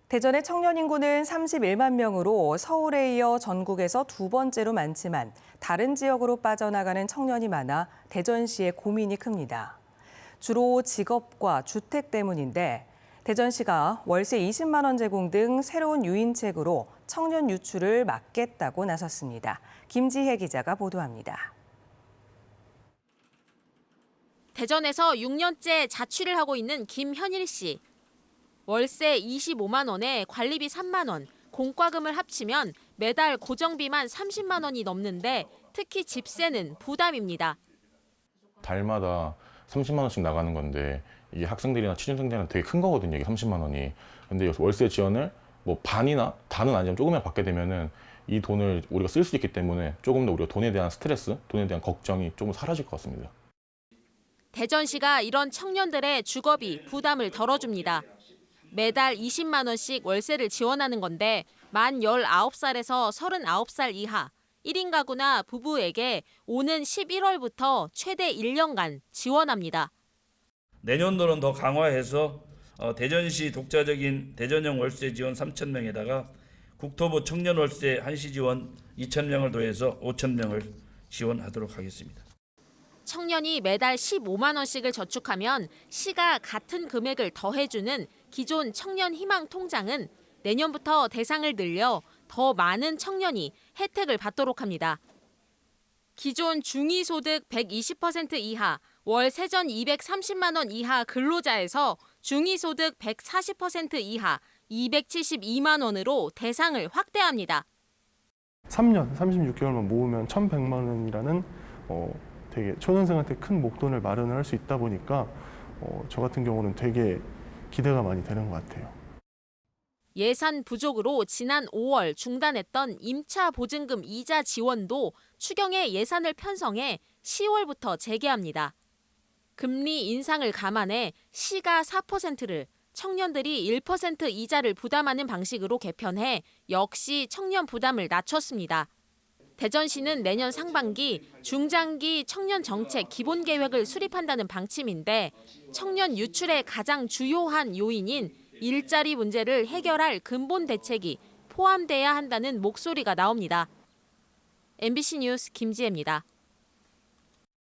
대전의 청년 인구는 31만 명으로 서울에 이어 전국에서 두 번째로 많지만 다른 지역으로 빠져나가는 청년이 많아 대전시의 고민이 큽니다. 주로 직업과 주택 때문인데 대전시가 월세 20만 원 제공 등 새로운 유인책으로 청년 유출을 막겠다고 나섰습니다. 김지혜 기자가 보도합니다. 대전에서 6년째 자취를 하고 있는 김현일 씨. 월세 25만 원에 관리비 3만 원, 공과금을 합치면 매달 고정비만 30만 원이 넘는데 특히 집세는 부담입니다. 달마다 30만 원씩 나가는 건데 이게 학생들이나 취준생들은 되게 큰 거거든요. 이게 30만 원이. 근데 월세 지원을 뭐 반이나 다는 아니지만 조금이나 받게 되면은 이 돈을 우리가 쓸 수 있기 때문에 조금 더 우리가 돈에 대한 스트레스, 돈에 대한 걱정이 조금 사라질 것 같습니다. 대전시가 이런 청년들의 주거비 부담을 덜어줍니다. 매달 20만 원씩 월세를 지원하는 건데 만 19살에서 39살 이하 1인 가구나 부부에게 오는 11월부터 최대 1년간 지원합니다. 내년도는 더 강화해서 대전시 독자적인 대전형 월세 지원 3,000명에다가 국토부 청년 월세 한시 지원 2,000명을 더해서 5,000명을 지원하도록 하겠습니다. 청년이 매달 15만 원씩을 저축하면 시가 같은 금액을 더해주는 기존 청년 희망 통장은 내년부터 대상을 늘려 더 많은 청년이 혜택을 받도록 합니다. 기존 중위소득 120% 이하, 월 세전 230만 원 이하 근로자에서 중위소득 140% 이하 272만 원으로 대상을 확대합니다. 3년, 36개월만 모으면 1,100만 원이라는 되게 초년생한테 큰 목돈을 마련을 할 수 있다 보니까 저 같은 경우는 되게 기대가 많이 되는 것 같아요. 예산 부족으로 지난 5월 중단했던 임차 보증금 이자 지원도 추경의 예산을 편성해 10월부터 재개합니다. 금리 인상을 감안해 시가 4%를 청년들이 1% 이자를 부담하는 방식으로 개편해 역시 청년 부담을 낮췄습니다. 대전시는 내년 상반기 중장기 청년 정책 기본 계획을 수립한다는 방침인데 청년 유출의 가장 주요한 요인인 일자리 문제를 해결할 근본 대책이 포함돼야 한다는 목소리가 나옵니다. MBC 뉴스 김지혜입니다.